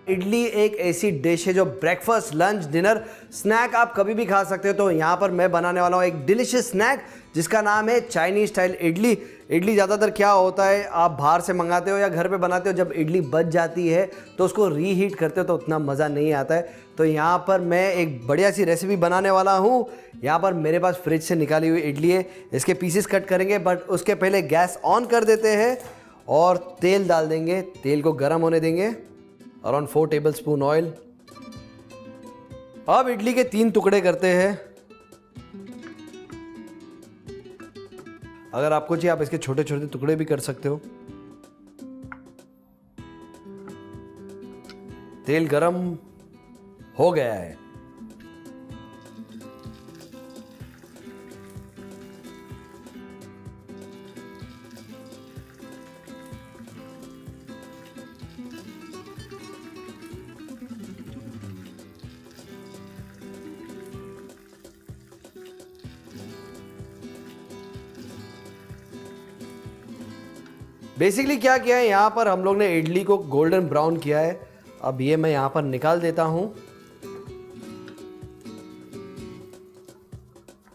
इडली एक ऐसी डिश है जो ब्रेकफास्ट, लंच, डिनर, स्नैक आप कभी भी खा सकते हो। तो यहाँ पर मैं बनाने वाला हूँ एक डिलिशियस स्नैक जिसका नाम है चाइनीज स्टाइल इडली। इडली ज़्यादातर क्या होता है, आप बाहर से मंगाते हो या घर पे बनाते हो, जब इडली बच जाती है तो उसको रीहीट करते हो तो उतना मज़ा नहीं आता है। तो यहाँ पर मैं एक बढ़िया सी रेसिपी बनाने वाला हूँ। यहाँ पर मेरे पास फ्रिज से निकाली हुई इडली है, इसके पीसेस कट करेंगे, बट उसके पहले गैस ऑन कर देते हैं और तेल डाल देंगे। तेल को गर्म होने देंगे, अराउंड 4 टेबलस्पून ऑयल। अब इडली के 3 टुकड़े करते हैं। अगर आपको चाहिए आप इसके छोटे छोटे टुकड़े भी कर सकते हो। तेल गरम हो गया है। बेसिकली क्या किया है, यहाँ पर हम लोग ने इडली को गोल्डन ब्राउन किया है। अब ये मैं यहाँ पर निकाल देता हूँ।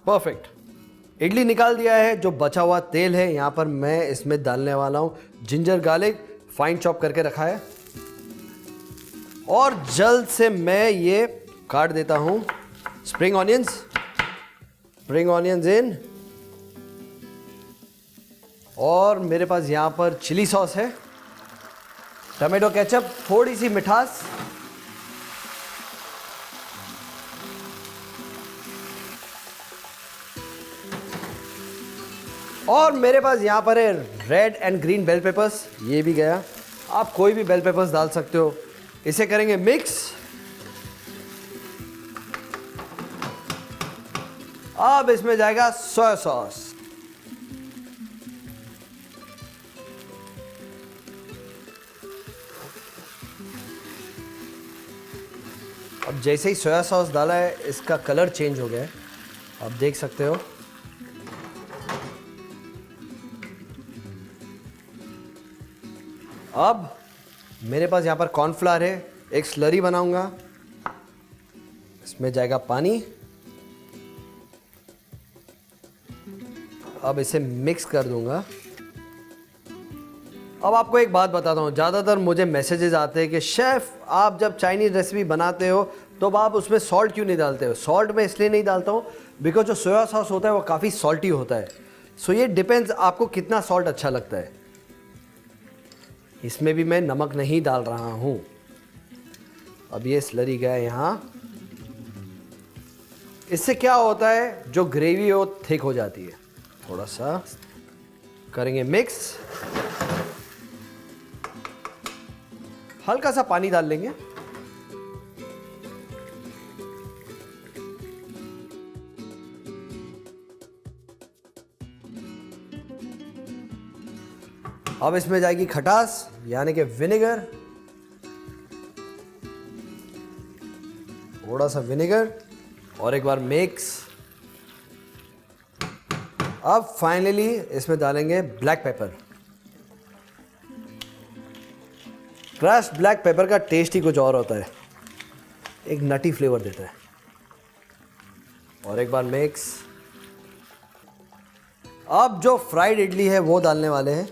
परफेक्ट, इडली निकाल दिया है। जो बचा हुआ तेल है यहाँ पर मैं इसमें डालने वाला हूँ जिंजर गार्लिक फाइन चॉप करके रखा है, और जल्द से मैं ये काट देता हूँ स्प्रिंग ऑनियंस इन, और मेरे पास यहाँ पर चिली सॉस है, टमाटो केचप, थोड़ी सी मिठास, और मेरे पास यहाँ पर है red and green bell peppers, ये भी गया। आप कोई भी बेल पेपर्स डाल सकते हो। इसे करेंगे मिक्स। अब इसमें जाएगा सोया सॉस। अब जैसे ही सोया सॉस डाला है इसका कलर चेंज हो गया है, आप देख सकते हो। अब मेरे पास यहाँ पर कॉर्नफ्लावर है, एक स्लरी बनाऊंगा। इसमें जाएगा पानी। अब इसे मिक्स कर दूंगा। अब आपको एक बात बताता हूँ, ज़्यादातर मुझे मैसेजेस आते हैं कि शेफ़ आप जब चाइनीज़ रेसिपी बनाते हो तो आप उसमें सॉल्ट क्यों नहीं डालते हो। सॉल्ट मैं इसलिए नहीं डालता हूँ बिकॉज जो सोया सॉस होता है वो काफ़ी सॉल्टी होता है। सो ये डिपेंड्स आपको कितना सॉल्ट अच्छा लगता है। इसमें भी मैं नमक नहीं डाल रहा हूँ। अब ये स्लरी गया यहाँ। इससे क्या होता है, जो ग्रेवी है वो थिक हो जाती है। थोड़ा सा करेंगे मिक्स, हल्का सा पानी डाल लेंगे। अब इसमें जाएगी खटास, यानी कि विनेगर। थोड़ा सा विनेगर और एक बार मिक्स। अब फाइनली इसमें डालेंगे black pepper. Crushed black pepper का टेस्ट ही कुछ और होता है, एक नटी फ्लेवर देता है। और एक बार मिक्स। अब जो फ्राइड इडली है वो डालने वाले हैं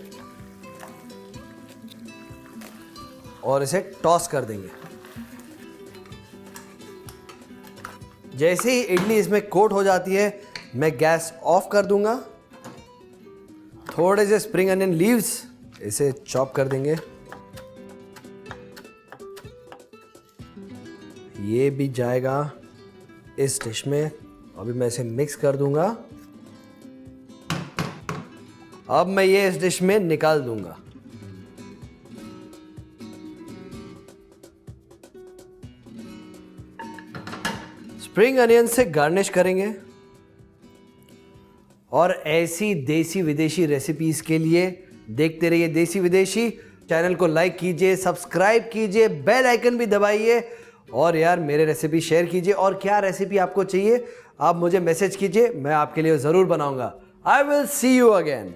और इसे टॉस कर देंगे। जैसे ही इडली इसमें कोट हो जाती है मैं गैस ऑफ कर दूंगा। थोड़े से स्प्रिंग अनियन लीव्स इसे चॉप कर देंगे। ये भी जाएगा इस डिश में। अभी मैं इसे मिक्स कर दूंगा। अब मैं ये इस डिश में निकाल दूंगा। स्प्रिंग अनियन से गार्निश करेंगे। और ऐसी देसी विदेशी रेसिपीज के लिए देखते रहिए देसी विदेशी। चैनल को लाइक कीजिए, सब्सक्राइब कीजिए, बेल आइकन भी दबाइए, और यार मेरे रेसिपी शेयर कीजिए। और क्या रेसिपी आपको चाहिए आप मुझे मैसेज कीजिए, मैं आपके लिए ज़रूर बनाऊंगा। I will see you again.